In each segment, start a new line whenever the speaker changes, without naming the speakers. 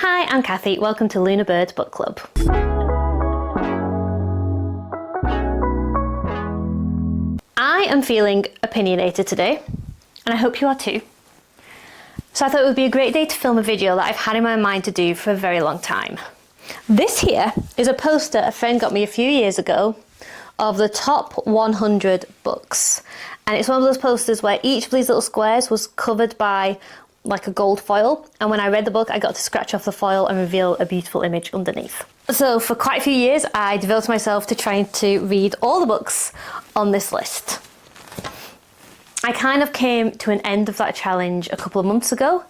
Hi, I'm Cathy. Welcome to Lunar Bird Book Club. I am feeling opinionated today, and I hope you are too. So I thought it would be a great day to film a video that I've had in my mind to do for a very long time. This here is a poster a friend got me a few years ago of the top 100 books. And it's one of those posters where each of these little squares was covered by like a gold foil, and when I read the book I got to scratch off the foil and reveal a beautiful image underneath. So for quite a few years I devoted myself to trying to read all the books on this list. I kind of came to an end of that challenge a couple of months ago,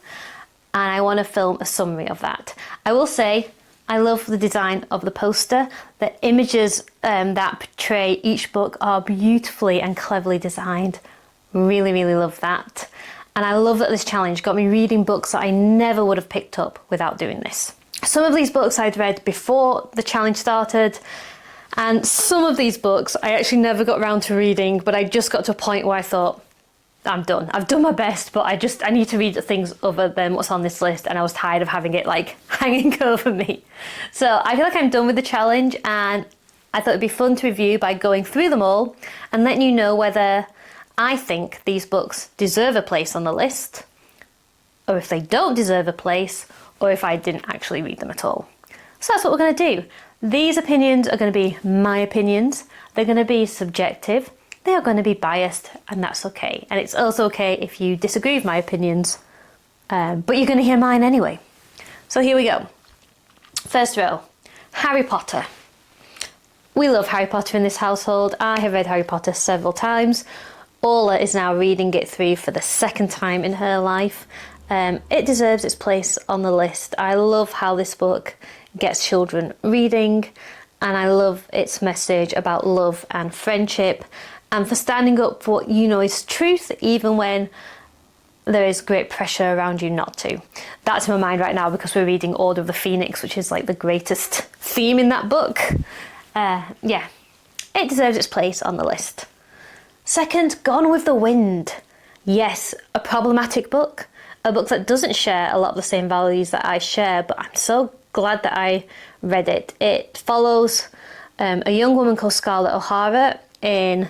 and I want to film a summary of that. I will say I love the design of the poster. The images that portray each book are beautifully and cleverly designed. Really love that. And I love that this challenge got me reading books that I never would have picked up without doing this. Some of these books I'd read before the challenge started, and some of these books I actually never got around to reading, but I just got to a point where I thought, I'm done. I've done my best, but I need to read things other than what's on this list, and I was tired of having it like hanging over me. So I feel like I'm done with the challenge, and I thought it'd be fun to review by going through them all and letting you know whether I think these books deserve a place on the list, or if they don't deserve a place, or if I didn't actually read them at all. So that's what we're going to do. These opinions are going to be my opinions. They're going to be subjective. They are going to be biased, and that's okay. And it's also okay if you disagree with my opinions, but you're going to hear mine anyway. So here we go. First row, Harry Potter. We love Harry Potter in this household. I have read Harry Potter several times. Orla is now reading it through for the second time in her life. It deserves its place on the list. I love how this book gets children reading, and I love its message about love and friendship, and for standing up for what you know is truth, even when there is great pressure around you not to. That's in my mind right now because we're reading Order of the Phoenix, which is like the greatest theme in that book. Yeah, it deserves its place on the list. Second, Gone with the Wind. Yes, a problematic book. A book that doesn't share a lot of the same values that I share, but I'm so glad that I read it. It follows a young woman called Scarlett O'Hara in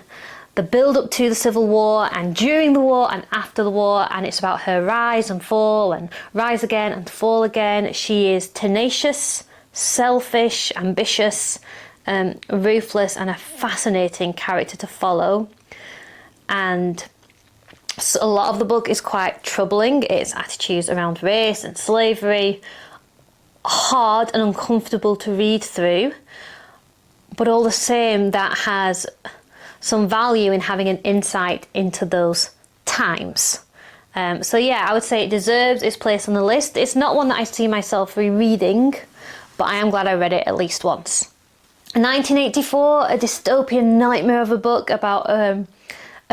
the build-up to the Civil War and during the war and after the war, and it's about her rise and fall and rise again and fall again. She is tenacious, selfish, ambitious, ruthless, and a fascinating character to follow. And so a lot of the book is quite troubling. Its attitudes around race and slavery, hard and uncomfortable to read through, but all the same that has some value in having an insight into those times. So yeah, I would say it deserves its place on the list. It's not one that I see myself rereading, but I am glad I read it at least once. 1984, a dystopian nightmare of a book about a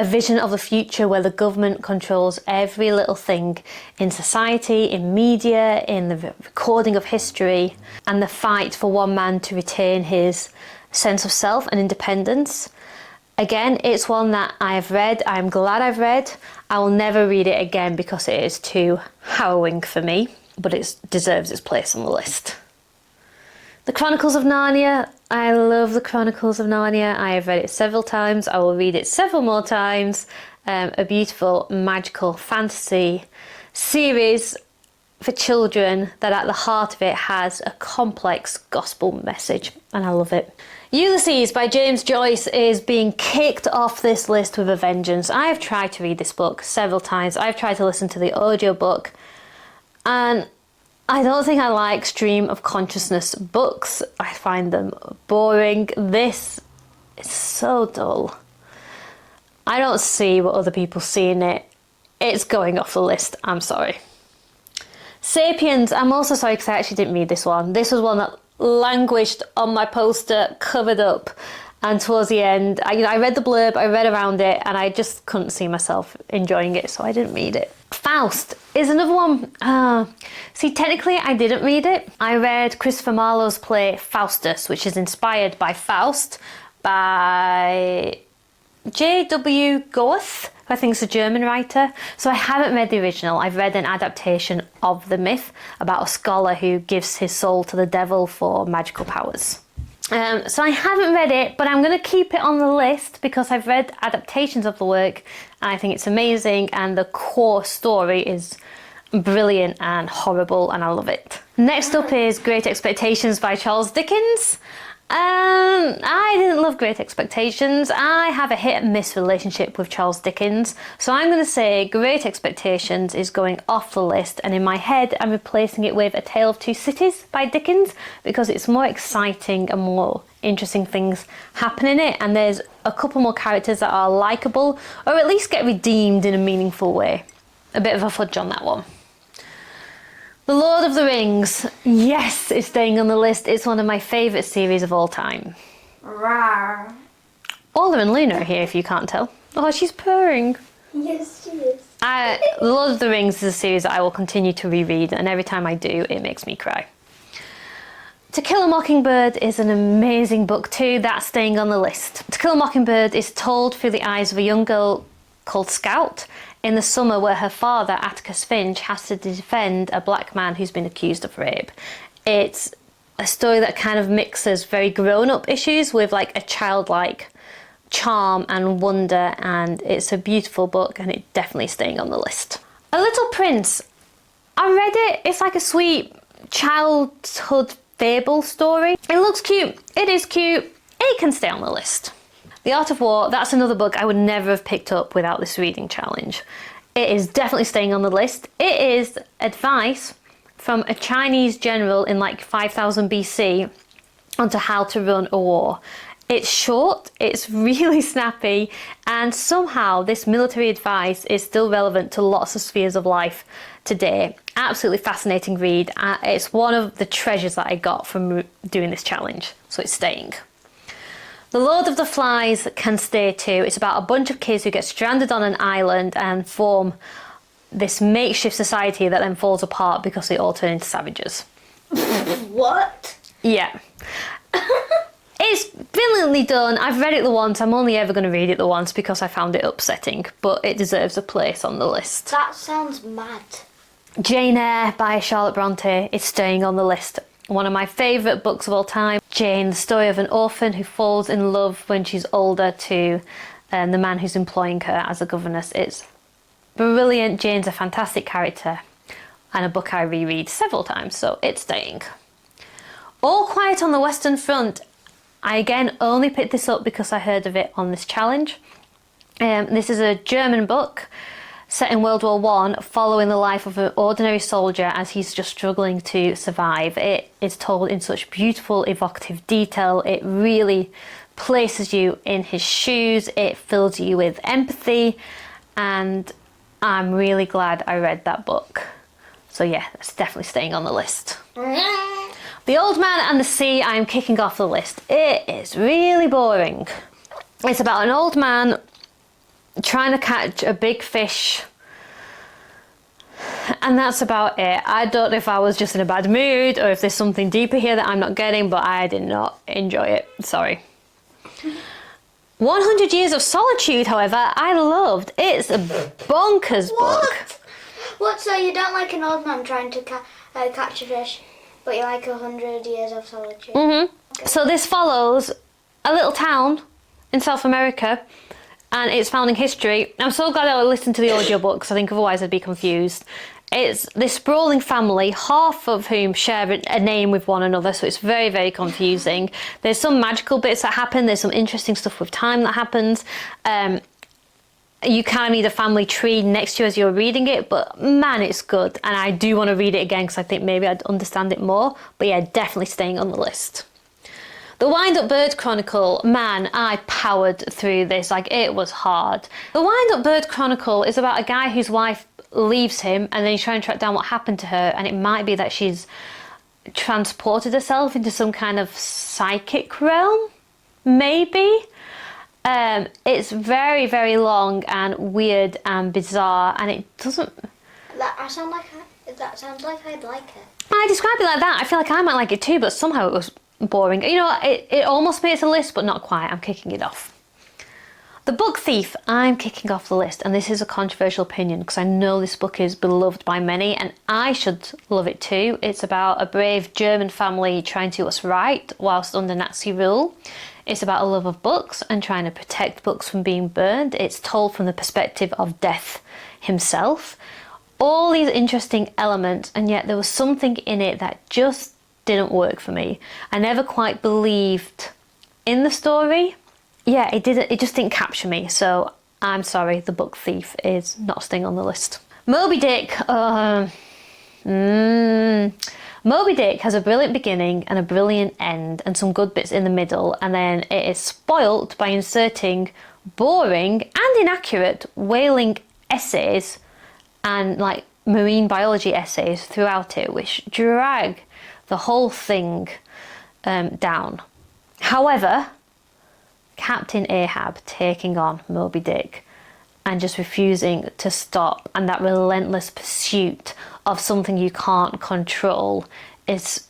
vision of the future where the government controls every little thing in society, in media, in the recording of history, and the fight for one man to retain his sense of self and independence. Again, it's one that I've read. I'm glad I've read. I will never read it again because it is too harrowing for me, but it deserves its place on the list. The Chronicles of Narnia. I love The Chronicles of Narnia. I have read it several times. I will read it several more times. A beautiful magical fantasy series for children that at the heart of it has a complex gospel message, and I love it. Ulysses by James Joyce is being kicked off this list with a vengeance. I have tried to read this book several times. I've tried to listen to the audiobook, and I don't think I like stream of consciousness books. I find them boring. This is so dull. I don't see what other people see in it. It's going off the list. I'm sorry. Sapiens, I'm also sorry because I actually didn't read this one. This was one that languished on my poster, covered up, and towards the end, I read the blurb, I read around it, and I just couldn't see myself enjoying it, so I didn't read it. Faust is another one. See, technically I didn't read it. I read Christopher Marlowe's play Faustus, which is inspired by Faust by J.W. Goethe. who I think is a German writer. So I haven't read the original. I've read an adaptation of the myth about a scholar who gives his soul to the devil for magical powers. So I haven't read it, but I'm going to keep it on the list because I've read adaptations of the work and I think it's amazing, and the core story is brilliant and horrible and I love it. Next up is Great Expectations by Charles Dickens. I didn't love Great Expectations. I have a hit and miss relationship with Charles Dickens, so I'm going to say Great Expectations is going off the list, and in my head I'm replacing it with A Tale of Two Cities by Dickens because it's more exciting and more interesting things happen in it, and there's a couple more characters that are likeable or at least get redeemed in a meaningful way. A bit of a fudge on that one. The Lord of the Rings, yes, it's staying on the list. It's one of my favourite series of all time.
Rawr.
Ola and Luna are here if you can't tell. Oh, she's purring.
Yes, she is.
The Lord of the Rings is a series that I will continue to reread, and every time I do, it makes me cry. To Kill a Mockingbird is an amazing book too. That's staying on the list. To Kill a Mockingbird is told through the eyes of a young girl called Scout in the summer where her father, Atticus Finch, has to defend a black man who's been accused of rape. It's a story that kind of mixes very grown-up issues with like a childlike charm and wonder, and it's a beautiful book and it's definitely staying on the list. A Little Prince. I read it. It's like a sweet childhood fable story. It looks cute. It is cute. It can stay on the list. The Art of War, that's another book I would never have picked up without this reading challenge. It is definitely staying on the list. It is advice from a Chinese general in like 5000 BC onto how to run a war. It's short, it's really snappy, and somehow this military advice is still relevant to lots of spheres of life today. Absolutely fascinating read. It's one of the treasures that I got from doing this challenge, so it's staying. The Lord of the Flies can stay too. It's about a bunch of kids who get stranded on an island and form this makeshift society that then falls apart because they all turn into savages.
What?
Yeah. It's brilliantly done. I've read it the once. I'm only ever going to read it the once because I found it upsetting, but it deserves a place on the list.
That sounds mad.
Jane Eyre by Charlotte Bronte is staying on the list. One of my favourite books of all time. Jane, the story of an orphan who falls in love when she's older to the man who's employing her as a governess. It's brilliant. Jane's a fantastic character and a book I reread several times, so it's staying. All Quiet on the Western Front. I again only picked this up because I heard of it on this challenge. This is a German book set in World War I, following the life of an ordinary soldier as he's just struggling to survive. It is told in such beautiful, evocative detail. It really places you in his shoes. It fills you with empathy, and I'm really glad I read that book. So yeah, it's definitely staying on the list. The Old Man and the Sea, I'm kicking off the list. It is really boring. It's about an old man trying to catch a big fish, and that's about it. I don't know if I was just in a bad mood or if there's something deeper here that I'm not getting, but I did not enjoy it. Sorry. 100 Years of Solitude, however, I loved. It's a bonkers book.
What? So you don't like an old man trying to catch a fish, but you like 100 Years of Solitude?
Okay. So this follows a little town in South America and its founding history. I'm so glad I listened to the audiobook because I think otherwise I'd be confused. It's this sprawling family, half of whom share a name with one another, so it's very, very confusing. There's some magical bits that happen, there's some interesting stuff with time that happens. You kind of need a family tree next to you as you're reading it, but man, it's good. And I do want to read it again because I think maybe I'd understand it more. But yeah, definitely staying on the list. The Wind-Up Bird Chronicle, man, I powered through this, like it was hard. The Wind-Up Bird Chronicle is about a guy whose wife leaves him and then he's trying to track down what happened to her, and it might be that she's transported herself into some kind of psychic realm, maybe. It's very, very long and weird and bizarre, and it doesn't...
That sounds like I'd like it.
I describe it like that. I feel like I might like it too, but somehow it was boring. You know, it almost makes a list, but not quite. I'm kicking it off. The Book Thief, I'm kicking off the list, and this is a controversial opinion because I know this book is beloved by many and I should love it too. It's about a brave German family trying to do what's right whilst under Nazi rule. It's about a love of books and trying to protect books from being burned. It's told from the perspective of Death himself. All these interesting elements, and yet there was something in it that just didn't work for me. I never quite believed in the story. Yeah, it just didn't capture me, so I'm sorry, The Book Thief is not staying on the list. Moby Dick, Moby Dick has a brilliant beginning and a brilliant end and some good bits in the middle, and then it is spoilt by inserting boring and inaccurate whaling essays and like marine biology essays throughout it, which drag the whole thing down. However, Captain Ahab taking on Moby Dick and just refusing to stop, and that relentless pursuit of something you can't control, is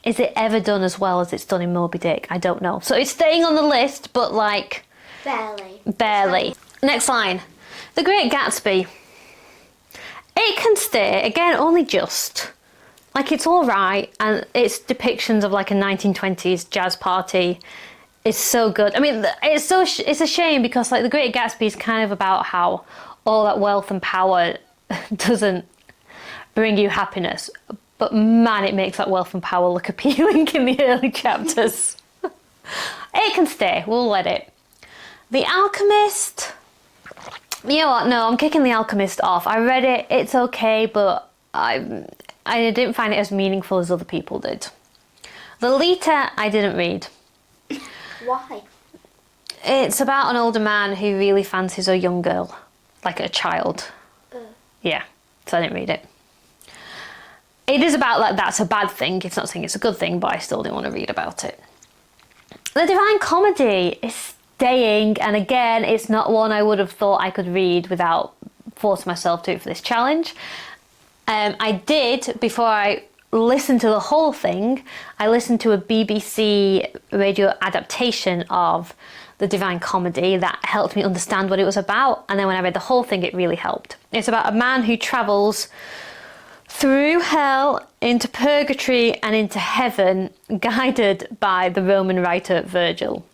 it ever done as well as it's done in Moby Dick? I don't know. So it's staying on the list, but like barely. Next line. The Great Gatsby. It can stay, again, only just. Like, it's all right, and its depictions of like a 1920s jazz party is so good. I mean, it's a shame because like The Great Gatsby is kind of about how all that wealth and power doesn't bring you happiness, but man, it makes that wealth and power look appealing in the early chapters. It can stay, we'll let it. The Alchemist, you know what, no, I'm kicking The Alchemist off. I read it, it's okay, but I didn't find it as meaningful as other people did. The Lita, I didn't read.
Why?
It's about an older man who really fancies a young girl, like a child. Yeah, so I didn't read it. It is about like that's a bad thing. It's not saying it's a good thing, but I still didn't want to read about it. The Divine Comedy is staying, and again, it's not one I would have thought I could read without forcing myself to it for this challenge. I did, before I listened to the whole thing, I listened to a BBC radio adaptation of The Divine Comedy that helped me understand what it was about, and then when I read the whole thing it really helped. It's about a man who travels through hell, into purgatory and into heaven, guided by the Roman writer Virgil.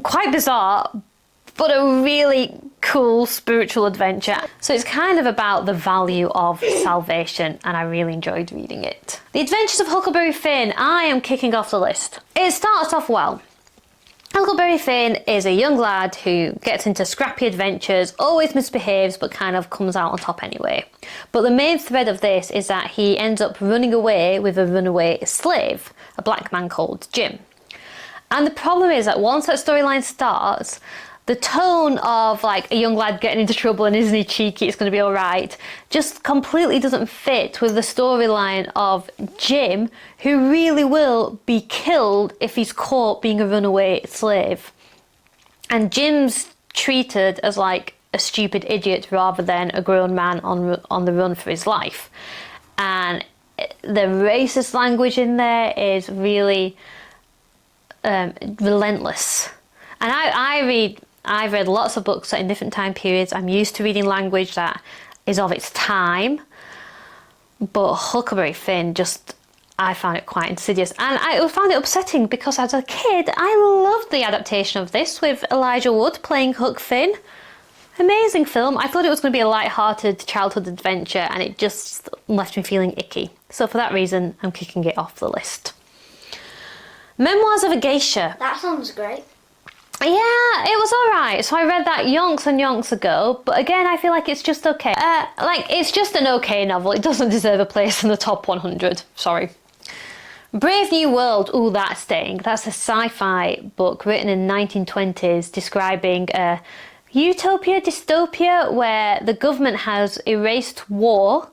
Quite bizarre, but a really cool spiritual adventure. So it's kind of about the value of salvation, and I really enjoyed reading it. The Adventures of Huckleberry Finn, I am kicking off the list. It starts off well. Huckleberry Finn is a young lad who gets into scrappy adventures, always misbehaves, but kind of comes out on top anyway. But the main thread of this is that he ends up running away with a runaway slave, a black man called Jim. And the problem is that once that storyline starts, the tone of like a young lad getting into trouble and isn't he cheeky, it's going to be all right, just completely doesn't fit with the storyline of Jim, who really will be killed if he's caught being a runaway slave. And Jim's treated as like a stupid idiot rather than a grown man on the run for his life. And the racist language in there is really relentless. And I've read lots of books in different time periods. I'm used to reading language that is of its time. But Huckleberry Finn, I found it quite insidious. And I found it upsetting because as a kid, I loved the adaptation of this with Elijah Wood playing Huck Finn. Amazing film. I thought it was going to be a light-hearted childhood adventure, and it just left me feeling icky. So for that reason, I'm kicking it off the list. Memoirs of a Geisha.
That sounds great.
Yeah, it was alright. So I read that yonks and yonks ago, but again, I feel like it's just okay. It's just an okay novel. It doesn't deserve a place in the top 100. Sorry. Brave New World. Ooh, that's staying. That's a sci-fi book written in the 1920s describing a utopia, dystopia, where the government has erased war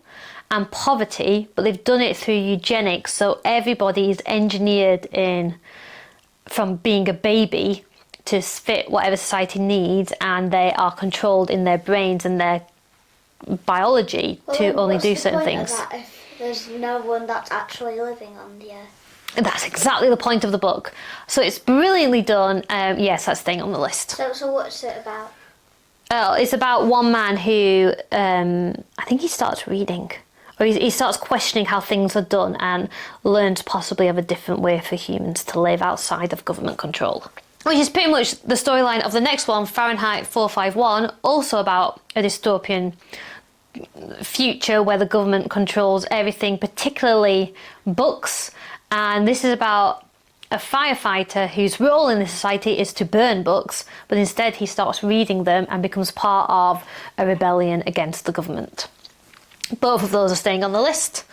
and poverty, but they've done it through eugenics, so everybody is engineered in from being a baby to fit whatever society needs, and they are controlled in their brains and their biology to only do certain things.
If there's no one that's actually living on the earth?
That's exactly the point of the book. So it's brilliantly done. Yes, that's staying on the list.
So what's it about?
Oh, it's about one man who, I think he starts reading. Or he starts questioning how things are done and learns possibly of a different way for humans to live outside of government control. Which is pretty much the storyline of the next one, Fahrenheit 451, also about a dystopian future where the government controls everything, particularly books. And this is about a firefighter whose role in the society is to burn books, but instead he starts reading them and becomes part of a rebellion against the government. Both of those are staying on the list.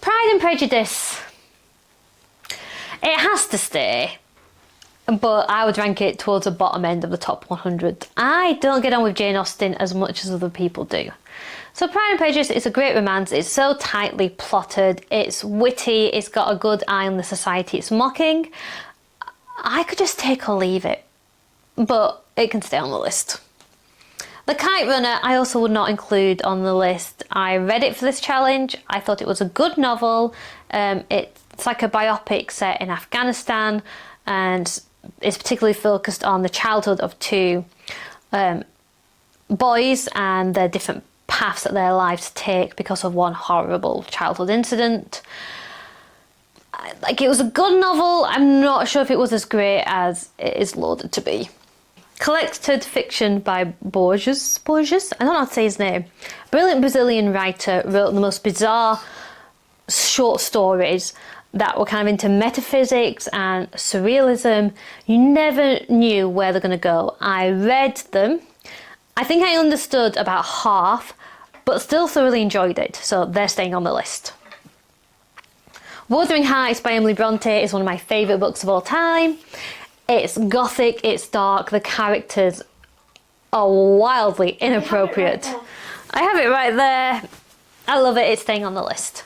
Pride and Prejudice. It has to stay, but I would rank it towards the bottom end of the top 100. I don't get on with Jane Austen as much as other people do. So Pride and Prejudice is a great romance. It's so tightly plotted, it's witty, it's got a good eye on the society it's mocking. I could just take or leave it, but it can stay on the list. The Kite Runner I also would not include on the list. I read it for this challenge. I thought it was a good novel. It's like a biopic set in Afghanistan, and it's particularly focused on the childhood of two boys and their different paths that their lives take because of one horrible childhood incident. Like, it was a good novel. I'm not sure if it was as great as it is lauded to be. Collected fiction by Borges. I don't know how to say his name. Brilliant Brazilian writer, wrote the most bizarre short stories that were kind of into metaphysics and surrealism. You never knew where they're going to go. I read them. I think I understood about half, but still thoroughly enjoyed it, so they're staying on the list. Wuthering Heights by Emily Bronte is one of my favourite books of all time. It's gothic, it's dark, the characters are wildly inappropriate. I have it right there. I love it, it's staying on the list.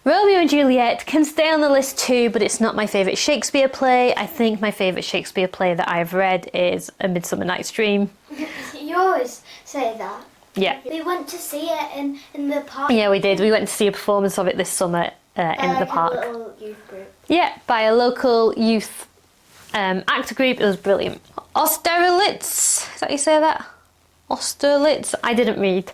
Romeo and Juliet can stay on the list too, but it's not my favourite Shakespeare play. I think my favourite Shakespeare play that I've read is A Midsummer Night's Dream.
You always say that.
Yeah.
We went to see it in the park.
Yeah, we did. We went to see a performance of it this summer in the park.
A little youth group.
Yeah, by a local youth actor group. It was brilliant. Austerlitz. Is that how you say that? Austerlitz. I didn't read.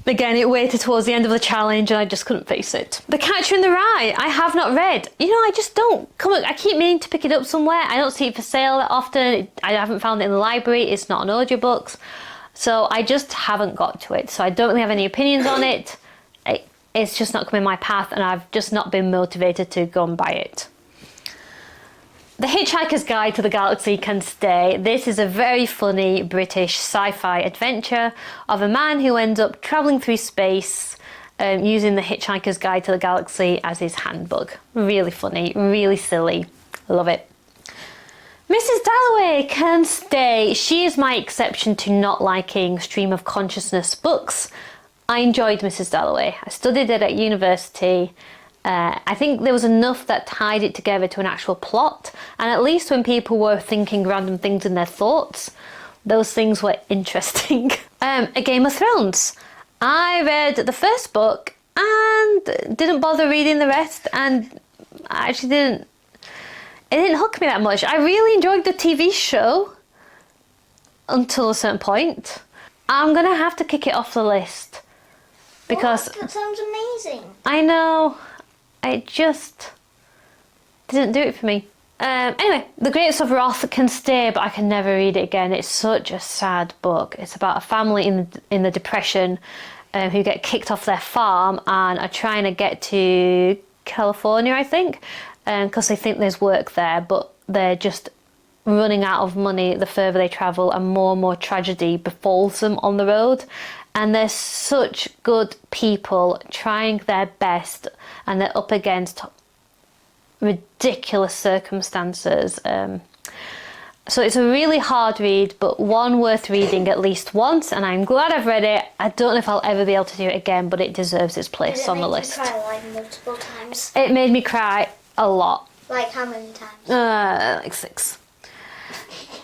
Again, it waited towards the end of the challenge and I just couldn't face it. The Catcher in the Rye, I have not read. You know, I just don't come on, I keep meaning to pick it up somewhere. I don't see it for sale that often. I haven't found it in the library. It's not on audiobooks. So I just haven't got to it. So I don't really have any opinions on it. It's just not coming my path and I've just not been motivated to go and buy it. The Hitchhiker's Guide to the Galaxy can stay. This is a very funny British sci-fi adventure of a man who ends up travelling through space using the Hitchhiker's Guide to the Galaxy as his handbook. Really funny, really silly. Love it. Mrs. Dalloway can stay. She is my exception to not liking stream of consciousness books. I enjoyed Mrs. Dalloway. I studied it at university. I think there was enough that tied it together to an actual plot, and at least when people were thinking random things in their thoughts, those things were interesting. A Game of Thrones. I read the first book and didn't bother reading the rest, and I actually it didn't hook me that much. I really enjoyed the TV show until a certain point. I'm gonna have to kick it off the list because
that sounds amazing.
I know. It just didn't do it for me. Anyway, The Grapes of Wrath can stay, but I can never read it again. It's such a sad book. It's about a family in the Depression who get kicked off their farm and are trying to get to California, I think, because they think there's work there, but they're just running out of money the further they travel, and more tragedy befalls them on the road. And they're such good people trying their best, and they're up against ridiculous circumstances. So it's a really hard read, but one worth reading at least once, and I'm glad I've read it. I don't know if I'll ever be able to do it again, but it deserves its place on the list.
Did it make you cry like multiple times?
It made me cry a lot.
Like how many times?
Like 6.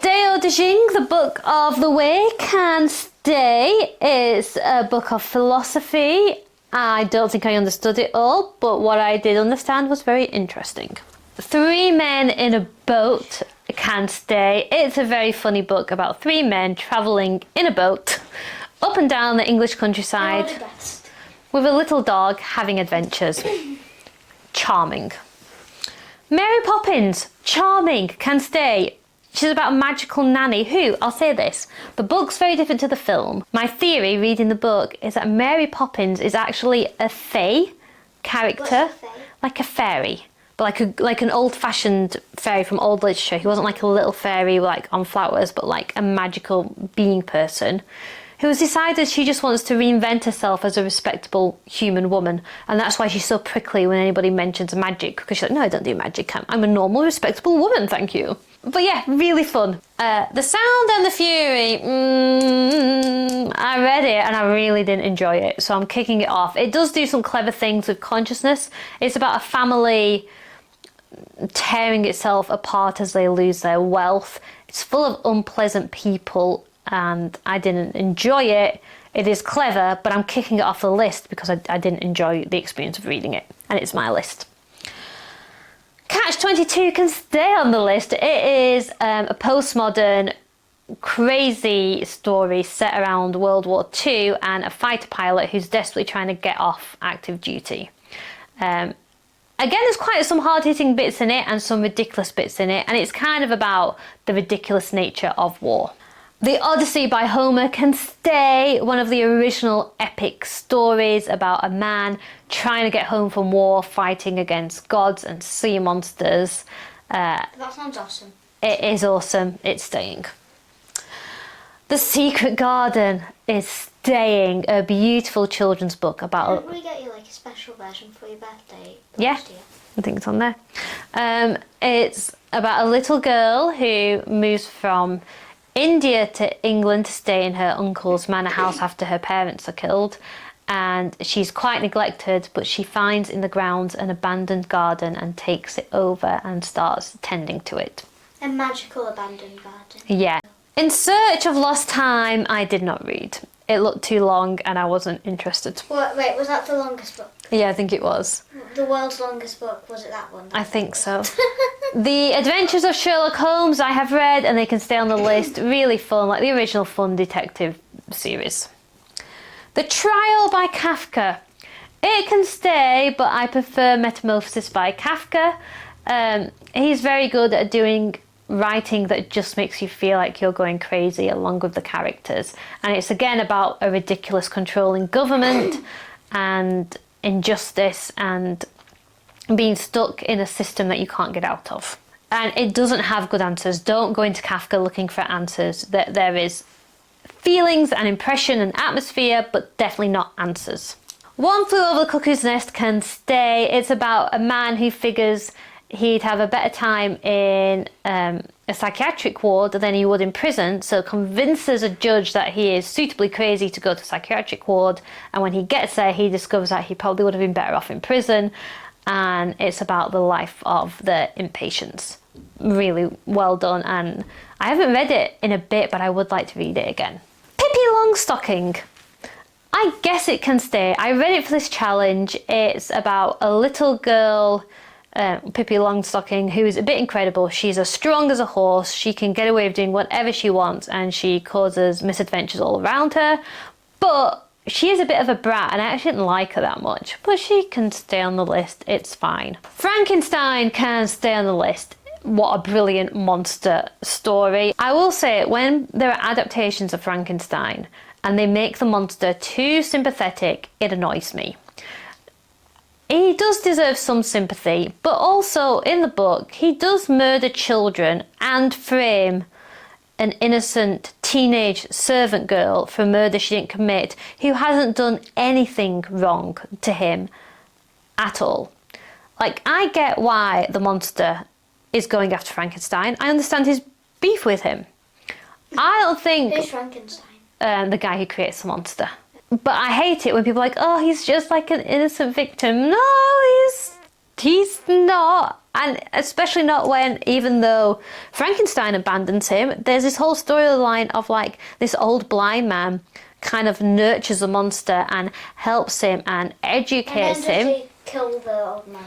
Deo de Jing, the Book of the Way, can stay. It's a book of philosophy. I don't think I understood it all, but what I did understand was very interesting. 3 men in a boat can stay. It's a very funny book about 3 men travelling in a boat up and down the English countryside with a little dog having adventures. Charming. Mary Poppins, charming, can stay. She's about a magical nanny who, I'll say this, the book's very different to the film. My theory, reading the book, is that Mary Poppins is actually a fae character.
What's a fae?
Like a fairy. But like an old-fashioned fairy from old literature. He wasn't like a little fairy like on flowers, but like a magical being person who has decided she just wants to reinvent herself as a respectable human woman. And that's why she's so prickly when anybody mentions magic, because she's like, no, I don't do magic. I'm a normal, respectable woman, thank you. But yeah, really fun. The Sound and the Fury, I read it and I really didn't enjoy it, so I'm kicking it off. It does do some clever things with consciousness. It's about a family tearing itself apart as they lose their wealth. It's full of unpleasant people and I didn't enjoy it. It is clever, but I'm kicking it off the list because I didn't enjoy the experience of reading it, and it's my list. Catch-22 can stay on the list. It is a postmodern, crazy story set around World War II and a fighter pilot who's desperately trying to get off active duty. Again, there's quite some hard-hitting bits in it and some ridiculous bits in it, and it's kind of about the ridiculous nature of war. The Odyssey by Homer can stay, one of the original epic stories about a man trying to get home from war, fighting against gods and sea monsters.
That sounds awesome.
It is awesome. It's staying. The Secret Garden is staying, a beautiful children's book about...
Didn't we get you like a special version for your birthday
last year? I think it's on there. It's about a little girl who moves from India to England to stay in her uncle's manor house after her parents are killed, and she's quite neglected, but she finds in the grounds an abandoned garden and takes it over and starts tending to it.
A magical abandoned garden.
Yeah. In Search of Lost Time, I did not read. It looked too long and I wasn't interested.
Wait, was that the longest book?
Yeah, I think it was.
The world's longest book, was it that one?
I think so. The Adventures of Sherlock Holmes I have read and they can stay on the list. Really fun, like the original fun detective series. The Trial by Kafka. It can stay, but I prefer Metamorphosis by Kafka. He's very good at doing writing that just makes you feel like you're going crazy along with the characters. And it's again about a ridiculous controlling government and injustice and being stuck in a system that you can't get out of. And it doesn't have good answers. Don't go into Kafka looking for answers. There is feelings and impression and atmosphere, but definitely not answers. One Flew Over the Cuckoo's Nest can stay. It's about a man who figures he'd have a better time in a psychiatric ward than he would in prison, so convinces a judge that he is suitably crazy to go to psychiatric ward, and when he gets there he discovers that he probably would have been better off in prison, and it's about the life of the inpatients. Really well done, and I haven't read it in a bit, but I would like to read it again. Pippi Longstocking. I guess it can stay. I read it for this challenge. It's about a little girl, Pippi Longstocking, who is a bit incredible. She's as strong as a horse. She can get away with doing whatever she wants and she causes misadventures all around her. But she is a bit of a brat and I actually didn't like her that much. But she can stay on the list. It's fine. Frankenstein can stay on the list. What a brilliant monster story. I will say, when there are adaptations of Frankenstein and they make the monster too sympathetic, it annoys me. He does deserve some sympathy, but also in the book, he does murder children and frame an innocent teenage servant girl for murder she didn't commit, who hasn't done anything wrong to him at all. Like, I get why the monster is going after Frankenstein. I understand his beef with him. I don't think...
Who's Frankenstein?
The guy who creates the monster. But I hate it when people are like, oh, he's just like an innocent victim. No, he's not. And especially not when, even though Frankenstein abandons him, there's this whole storyline of like this old blind man kind of nurtures the monster and helps him and educates him.
And then does he kill the old man?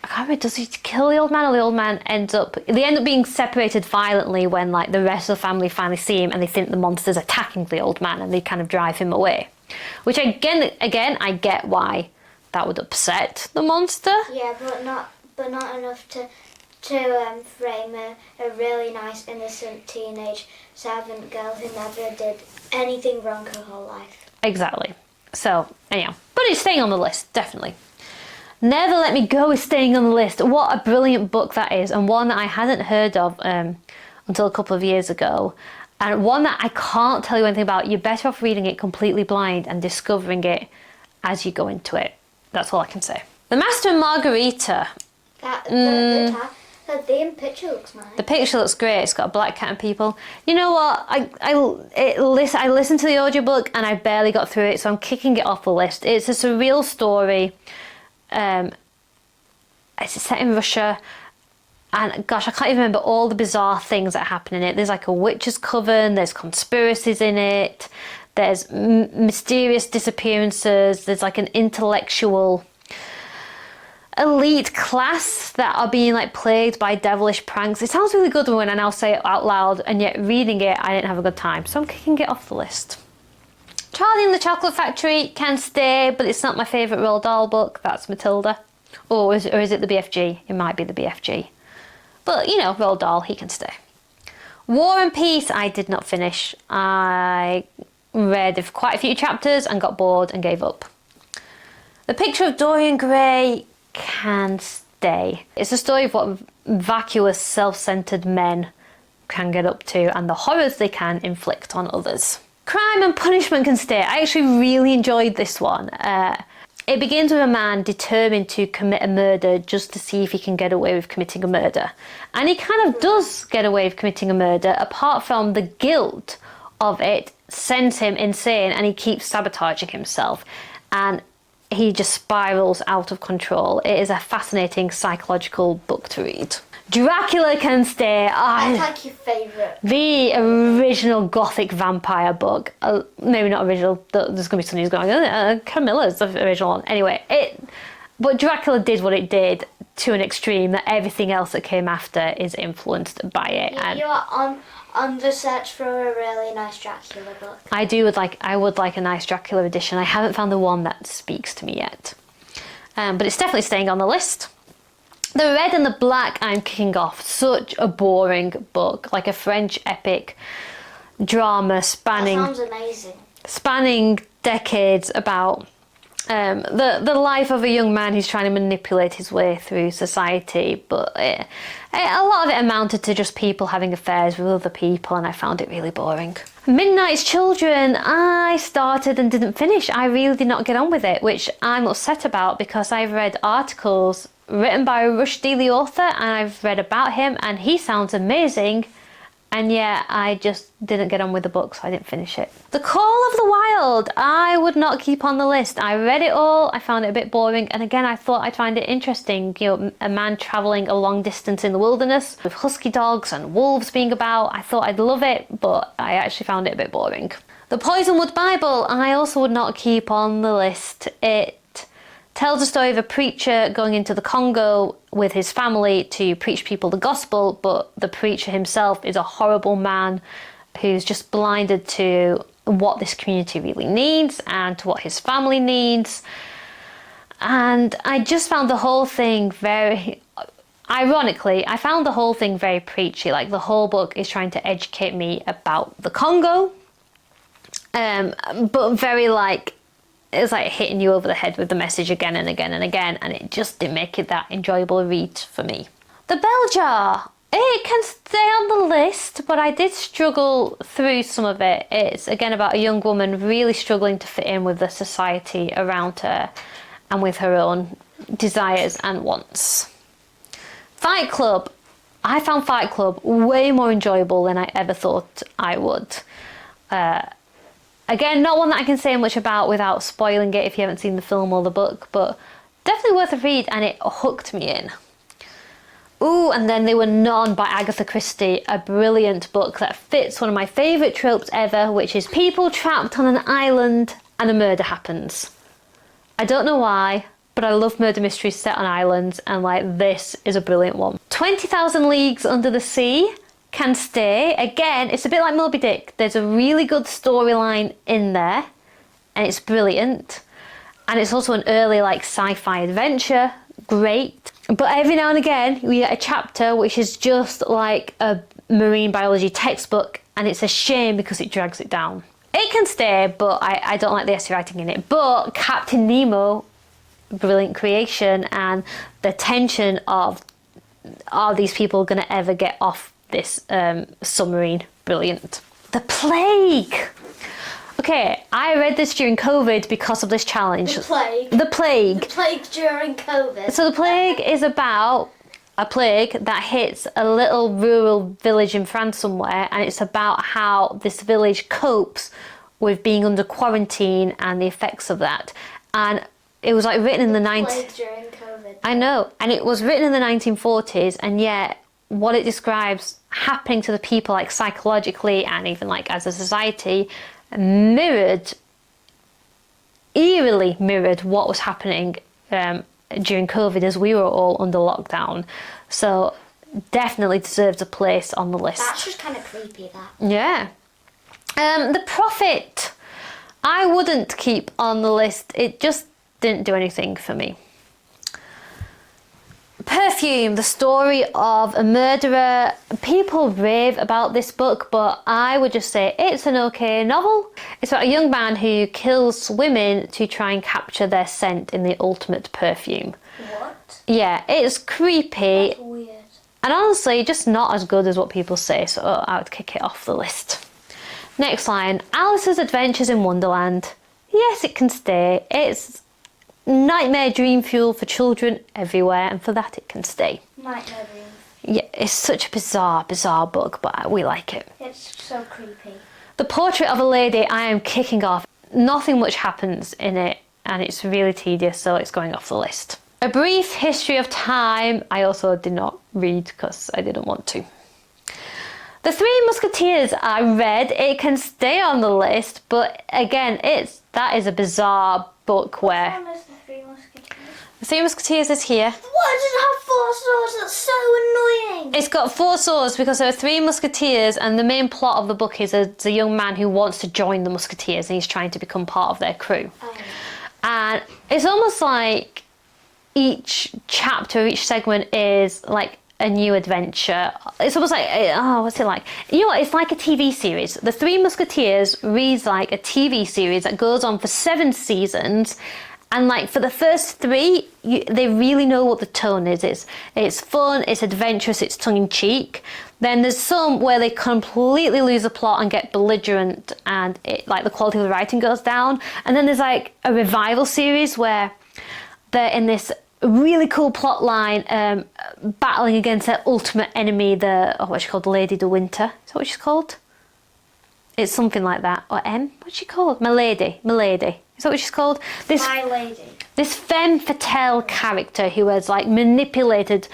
I can't remember, does he kill the old man, or the old man they end up being separated violently when like the rest of the family finally see him and they think the monster's attacking the old man and they kind of drive him away. Which again, I get why that would upset the monster.
Yeah, but not enough to frame a really nice, innocent teenage servant girl who never did anything wrong her whole life.
Exactly. So, anyhow. But it's staying on the list, definitely. Never Let Me Go is staying on the list. What a brilliant book that is, and one that I hadn't heard of until a couple of years ago. And one that I can't tell you anything about. You're better off reading it completely blind and discovering it as you go into it. That's all I can say. The Master and Margarita.
The theme picture looks nice.
The picture looks great. It's got a black cat and people. You know what? I listened to the audiobook and I barely got through it, so I'm kicking it off the list. It's a surreal story. It's set in Russia. And gosh, I can't even remember all the bizarre things that happen in it. There's like a witch's coven. There's conspiracies in it. There's mysterious disappearances. There's like an intellectual elite class that are being like plagued by devilish pranks. It sounds really good when I now say it out loud, and yet reading it I didn't have a good time, so I'm kicking it off the list. Charlie and the Chocolate Factory can stay, but it's not my favourite Roald Dahl book. That's Matilda. Or is it the BFG? It might be the BFG. But you know, Roald Dahl, he can stay. War and Peace I did not finish. I read quite a few chapters and got bored and gave up. The Picture of Dorian Gray can stay. It's a story of what vacuous, self-centered men can get up to and the horrors they can inflict on others. Crime and Punishment can stay. I actually really enjoyed this one. It begins with a man determined to commit a murder just to see if he can get away with committing a murder. And he kind of does get away with committing a murder, apart from the guilt of it sends him insane and he keeps sabotaging himself. And he just spirals out of control. It is a fascinating psychological book to read. Dracula can stay.
That's like your favourite.
The original gothic vampire book. Maybe not original. There's going to be somebody who's going, Camilla's the original one. Anyway, but Dracula did what it did to an extreme that everything else that came after is influenced by it.
You are on the search for a really nice Dracula book.
I would like a nice Dracula edition. I haven't found the one that speaks to me yet. But it's definitely staying on the list. The Red and the Black I'm kicking off. Such a boring book. Like a French epic drama spanning...
That sounds amazing.
Spanning decades about the life of a young man who's trying to manipulate his way through society. But a lot of it amounted to just people having affairs with other people, and I found it really boring. Midnight's Children, I started and didn't finish. I really did not get on with it, which I'm upset about because I've read articles written by Rushdie, the author, and I've read about him and he sounds amazing, and yet I just didn't get on with the book, so I didn't finish it. The Call of the Wild, I would not keep on the list. I read it all, I found it a bit boring, and again I thought I'd find it interesting. You know, a man travelling a long distance in the wilderness with husky dogs and wolves being about. I thought I'd love it, but I actually found it a bit boring. The Poisonwood Bible, I also would not keep on the list. It tells the story of a preacher going into the Congo with his family to preach people the gospel, but the preacher himself is a horrible man who's just blinded to what this community really needs and to what his family needs. And I just found the whole thing very... Ironically, I found the whole thing very preachy. Like, the whole book is trying to educate me about the Congo, but very like... It's like hitting you over the head with the message again and again and again, and it just didn't make it that enjoyable a read for me. The Bell Jar, it can stay on the list, but I did struggle through some of it. It's again about a young woman really struggling to fit in with the society around her and with her own desires and wants. Fight Club, I found Fight Club way more enjoyable than I ever thought I would. Again, not one that I can say much about without spoiling it if you haven't seen the film or the book, but definitely worth a read, and it hooked me in. Ooh, and then They Were None by Agatha Christie, a brilliant book that fits one of my favourite tropes ever, which is people trapped on an island and a murder happens. I don't know why, but I love murder mysteries set on islands, and like this is a brilliant one. 20,000 Leagues Under the Sea can stay. Again, it's a bit like Moby Dick. There's a really good storyline in there, and it's brilliant. And it's also an early like sci-fi adventure. Great. But every now and again, we get a chapter which is just like a marine biology textbook, and it's a shame because it drags it down. It can stay, but I don't like the essay writing in it. But Captain Nemo, brilliant creation, and the tension of, are these people going to ever get off this submarine? Brilliant. The Plague. Okay, I read this during COVID because of this challenge.
The Plague.
The Plague.
The Plague during COVID.
So The Plague is about a plague that hits a little rural village in France somewhere, and it's about how this village copes with being under quarantine and the effects of that. And it was like written in the 90s.
Plague during COVID.
I know, and it was written in the 1940s, and yet what it describes happening to the people, like psychologically and even like as a society, eerily mirrored what was happening during COVID as we were all under lockdown. So definitely deserves a place on the list.
That's just kind of creepy, that.
Yeah. The Prophet, I wouldn't keep on the list. It just didn't do anything for me. Perfume, the story of a murderer. People rave about this book, but I would just say it's an okay novel. It's about a young man who kills women to try and capture their scent in the ultimate perfume.
What?
Yeah, it's creepy.
That's weird.
And honestly, just not as good as what people say, so I would kick it off the list. Next line, Alice's Adventures in Wonderland. Yes, it can stay. It's nightmare dream fuel for children everywhere, and for that it can stay.
Nightmare dream.
Yeah, it's such a bizarre book, but we like it.
It's so creepy.
The Portrait of a Lady, I am kicking off. Nothing much happens in it, and it's really tedious, so it's going off the list. A Brief History of Time, I also did not read because I didn't want to. The Three Musketeers, I read. It can stay on the list, but again, that is a bizarre book where...
Which one is the Three Musketeers?
The Three Musketeers is here.
Why does it have 4 swords? That's so annoying.
It's got 4 swords because there are 3 musketeers, and the main plot of the book is a young man who wants to join the musketeers, and he's trying to become part of their crew.
Oh.
And it's almost like each chapter, each segment is like a new adventure. It's almost like, what's it like? You know what, it's like a TV series. The Three Musketeers reads like a TV series that goes on for 7 seasons. And like for the first 3, they really know what the tone is. It's fun, it's adventurous, it's tongue-in-cheek. Then there's some where they completely lose the plot and get belligerent, and like the quality of the writing goes down. And then there's like a revival series where they're in this really cool plot line, battling against their ultimate enemy, what's she called? Lady de Winter. Is that what she's called? It's something like that. Or what's she called? Milady. Is that what she's called?
My Lady.
This femme fatale character who has like manipulated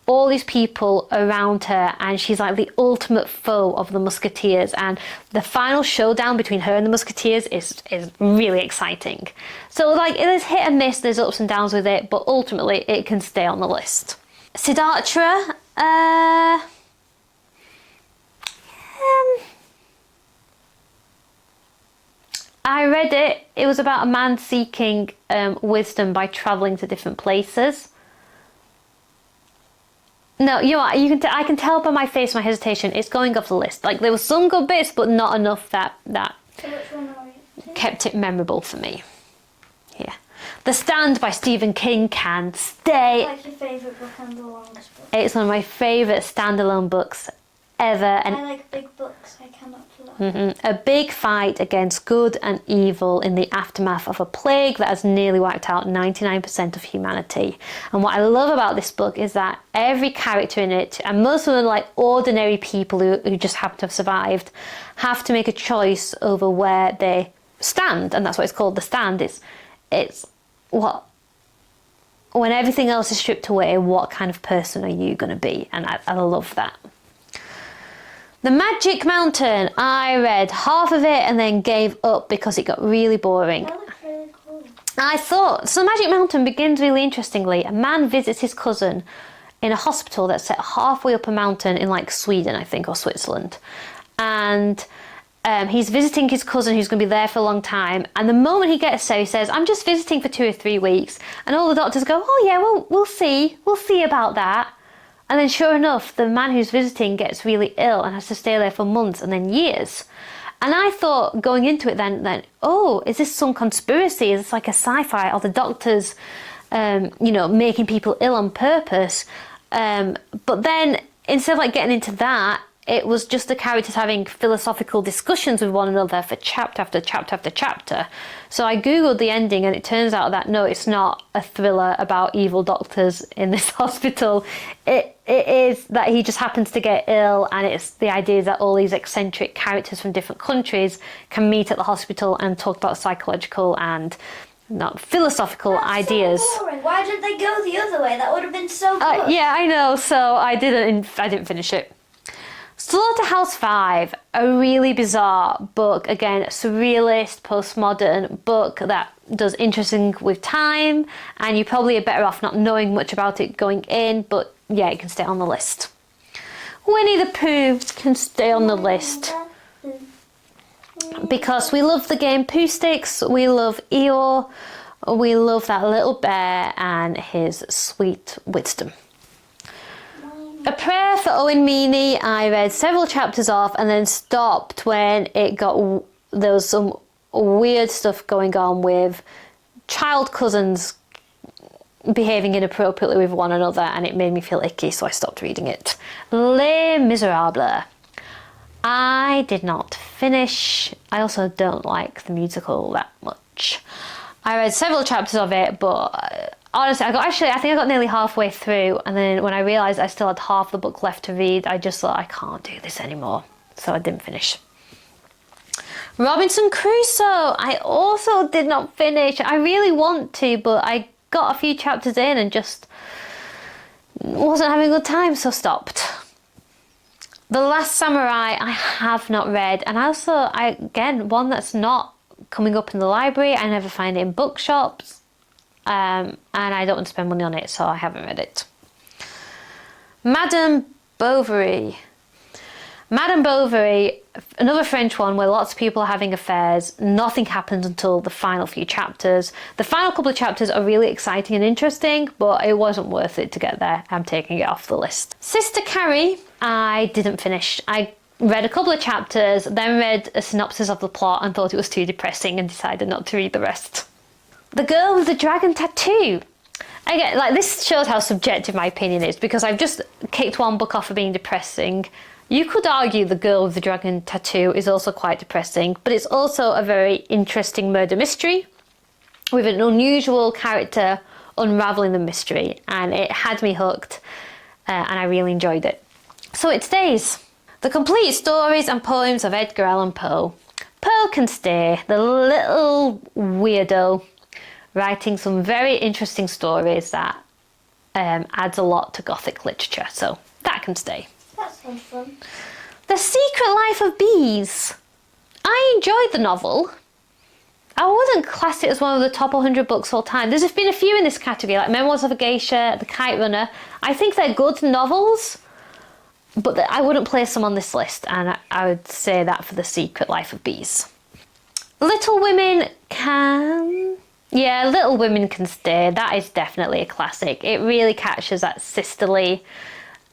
all these people around her, and she's like the ultimate foe of the Musketeers, and the final showdown between her and the Musketeers is really exciting. So like it is hit and miss, there's ups and downs with it, but ultimately it can stay on the list. Siddhartha, I read it. It was about a man seeking wisdom by travelling to different places. No, you know what? I can tell by my face, my hesitation. It's going off the list. Like there were some good bits, but not enough that
So which one are you?
kept it memorable for me. Yeah, The Stand by Stephen King can stay.
Like your favourite book and the longest book?
It's one of my favourite standalone books ever, and
I like big books. I cannot pull up.
a big fight against good and evil in the aftermath of a plague that has nearly wiped out 99% of humanity. And what I love about this book is that every character in it, and most of them are like ordinary people who just happen to have survived, have to make a choice over where they stand, and that's what it's called. The Stand. It's what when everything else is stripped away, what kind of person are you going to be? And I love that. The Magic Mountain, I read half of it and then gave up because it got really boring.
That looks really cool.
I thought, so Magic Mountain begins really interestingly. A man visits his cousin in a hospital that's set halfway up a mountain in like Sweden, I think, or Switzerland. And he's visiting his cousin who's going to be there for a long time. And the moment he gets there, he says, I'm just visiting for 2 or 3 weeks. And all the doctors go, oh yeah, well, we'll see about that. And then sure enough, the man who's visiting gets really ill and has to stay there for months and then years. And I thought going into it then, oh, is this some conspiracy? Is this like a sci-fi? Are the doctors, making people ill on purpose? But then instead of like getting into that, it was just the characters having philosophical discussions with one another for chapter after chapter after chapter. So I googled the ending and it turns out that no, it's not a thriller about evil doctors in this hospital. It is that he just happens to get ill, and it's the idea that all these eccentric characters from different countries can meet at the hospital and talk about psychological and not philosophical ideas.
So boring. Why didn't they go the other way? That would have been so good.
Yeah, I know. So I didn't finish it. Slaughterhouse 5, a really bizarre book. Again, surrealist, postmodern book that does interesting with time, and you probably are better off not knowing much about it going in, but yeah, it can stay on the list. Winnie the Pooh can stay on the list because we love the game Pooh Sticks, we love Eeyore, we love that little bear and his sweet wisdom. A Prayer for Owen Meany, I read several chapters off and then stopped when there was some weird stuff going on with child cousins behaving inappropriately with one another, and it made me feel icky, so I stopped reading it. Les Miserables. I did not finish. I also don't like the musical that much. I read several chapters of it, but honestly, I think I got nearly halfway through, and then when I realised I still had half the book left to read, I just thought, I can't do this anymore. So I didn't finish. Robinson Crusoe, I also did not finish. I really want to, but I got a few chapters in and just wasn't having a good time, so stopped. The Last Samurai, I have not read, and also, again, one that's not coming up in the library. I never find it in bookshops. And I don't want to spend money on it, so I haven't read it. Madame Bovary. Madame Bovary, another French one where lots of people are having affairs. Nothing happens until the final few chapters. The final couple of chapters are really exciting and interesting, but it wasn't worth it to get there. I'm taking it off the list. Sister Carrie, I didn't finish. I read a couple of chapters, then read a synopsis of the plot and thought it was too depressing and decided not to read the rest. The Girl with the Dragon Tattoo. Again, like, this shows how subjective my opinion is, because I've just kicked one book off for being depressing. You could argue The Girl with the Dragon Tattoo is also quite depressing, but it's also a very interesting murder mystery with an unusual character unraveling the mystery, and it had me hooked, and I really enjoyed it. So it stays. The Complete Stories and Poems of Edgar Allan Poe. Poe can stay, the little weirdo, writing some very interesting stories that adds a lot to Gothic literature, so that can stay.
That sounds fun.
The Secret Life of Bees. I enjoyed the novel. I wouldn't class it as one of the top 100 books all time. There's been a few in this category, like Memoirs of a Geisha, The Kite Runner. I think they're good novels, but I wouldn't place them on this list, and I would say that for The Secret Life of Bees. Little Women can... Yeah, Little Women can stay. That is definitely a classic. It really captures that sisterly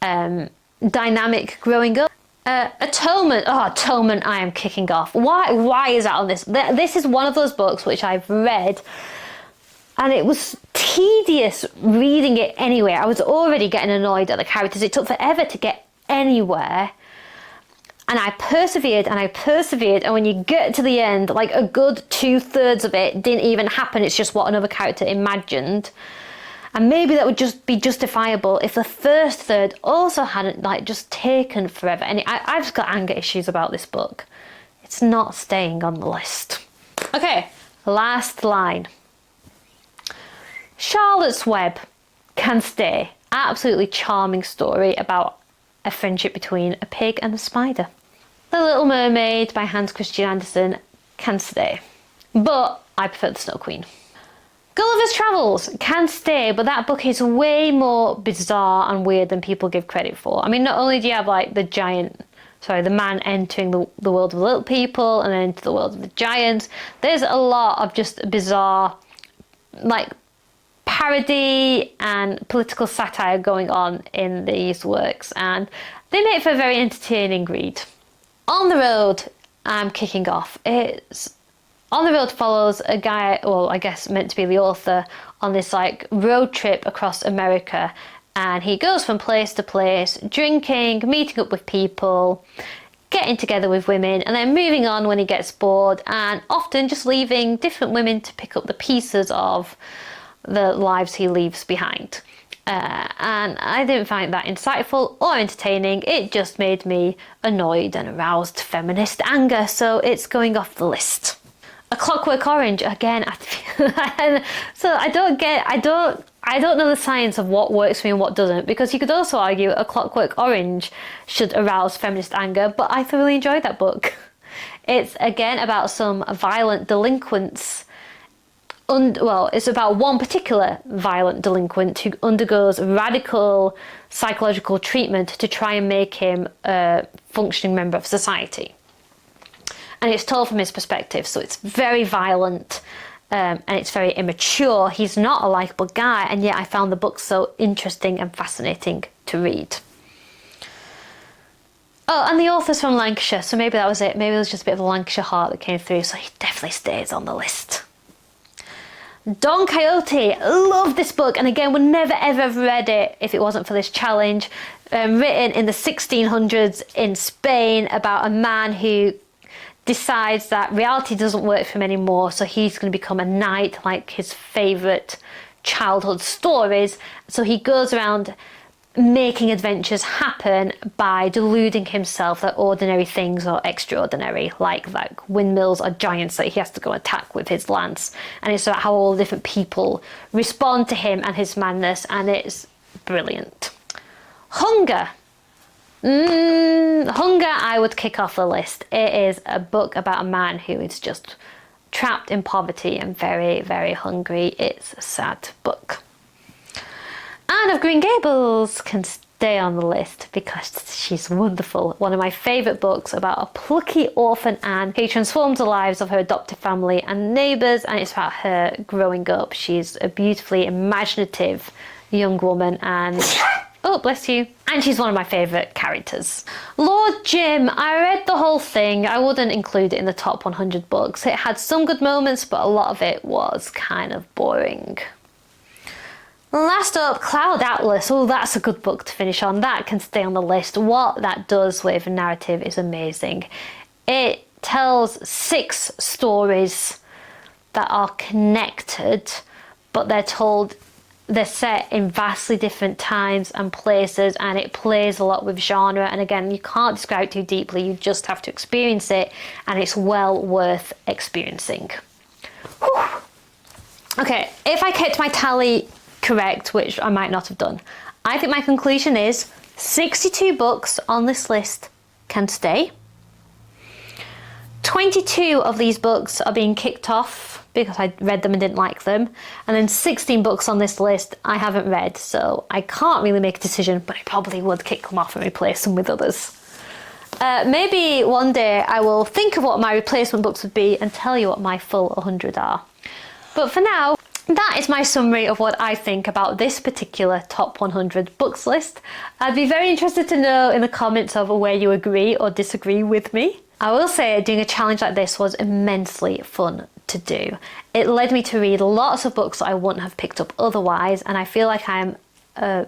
dynamic growing up. Atonement. Oh, Atonement, I am kicking off. Why is that on this? This is one of those books which I've read, and it was tedious reading it anyway. I was already getting annoyed at the characters. It took forever to get anywhere. And I persevered and I persevered, and when you get to the end, like a good 2/3 of it didn't even happen. It's just what another character imagined. And maybe that would just be justifiable if the first third also hadn't like just taken forever. And I've just got anger issues about this book. It's not staying on the list. Okay, last line. Charlotte's Web. Can Stay. Absolutely charming story about a friendship between a pig and a spider. The Little Mermaid by Hans Christian Andersen can stay, but I prefer The Snow Queen. Gulliver's Travels can stay, but that book is way more bizarre and weird than people give credit for. I mean, not only do you have like the man entering the world of the little people and then into the world of the giants, there's a lot of just bizarre, like, parody and political satire going on in these works, and they make for a very entertaining read. On the Road, I'm kicking off. On the Road follows a guy, well, I guess meant to be the author, on this like road trip across America, and he goes from place to place, drinking, meeting up with people, getting together with women, and then moving on when he gets bored, and often just leaving different women to pick up the pieces of the lives he leaves behind. And I didn't find that insightful or entertaining. It just made me annoyed and aroused feminist anger, so it's going off the list. A Clockwork Orange, again, so I don't know the science of what works for me and what doesn't, because you could also argue A Clockwork Orange should arouse feminist anger, but I thoroughly enjoyed that book. It's again about some violent delinquents. It's about one particular violent delinquent who undergoes radical psychological treatment to try and make him a functioning member of society. And it's told from his perspective, so it's very violent and it's very immature. He's not a likeable guy, and yet I found the book so interesting and fascinating to read. Oh, and the author's from Lancashire, so maybe that was it. Maybe it was just a bit of a Lancashire heart that came through, so he definitely stays on the list. Don Quixote, love this book, and again would never ever have read it if it wasn't for this challenge. Written in the 1600s in Spain about a man who decides that reality doesn't work for him anymore, so he's going to become a knight like his favourite childhood stories. So he goes around making adventures happen by deluding himself that ordinary things are extraordinary, like windmills are giants that he has to go attack with his lance. And it's about how all the different people respond to him and his madness, and it's brilliant. Hunger. Hunger, I would kick off the list. It is a book about a man who is just trapped in poverty and very, very hungry. It's a sad book. Anne of Green Gables can stay on the list because she's wonderful. One of my favourite books about a plucky orphan Anne who transforms the lives of her adopted family and neighbours, and it's about her growing up. She's a beautifully imaginative young woman, and oh, bless you. And she's one of my favourite characters. Lord Jim, I read the whole thing. I wouldn't include it in the top 100 books. It had some good moments, but a lot of it was kind of boring. Last up, Cloud Atlas. Oh, that's a good book to finish on. That can stay on the list. What that does with narrative is amazing. It tells 6 stories that are connected, but they're set in vastly different times and places, and it plays a lot with genre. And again, you can't describe it too deeply, you just have to experience it, and it's well worth experiencing. Whew. Okay, if I kept my tally correct, which I might not have done, I think my conclusion is 62 books on this list can stay. 22 of these books are being kicked off because I read them and didn't like them, and then 16 books on this list I haven't read, so I can't really make a decision, but I probably would kick them off and replace them with others. Maybe one day I will think of what my replacement books would be and tell you what my full 100 are. But for now, that is my summary of what I think about this particular top 100 books list. I'd be very interested to know in the comments of where you agree or disagree with me. I will say doing a challenge like this was immensely fun to do. It led me to read lots of books that I wouldn't have picked up otherwise, and I feel like I'm a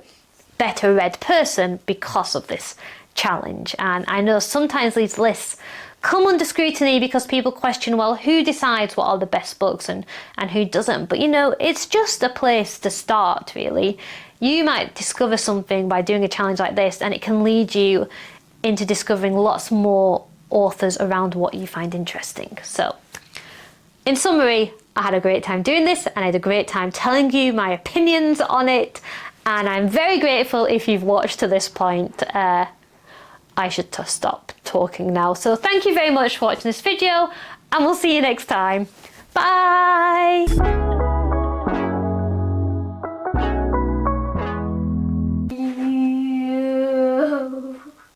better read person because of this challenge. And I know sometimes these lists come under scrutiny because people question, well, who decides what are the best books and who doesn't? But you know, it's just a place to start, really. You might discover something by doing a challenge like this, and it can lead you into discovering lots more authors around what you find interesting. So, in summary, I had a great time doing this, and I had a great time telling you my opinions on it. And I'm very grateful if you've watched to this point. I should stop talking now. So thank you very much for watching this video, and we'll see you next time. Bye!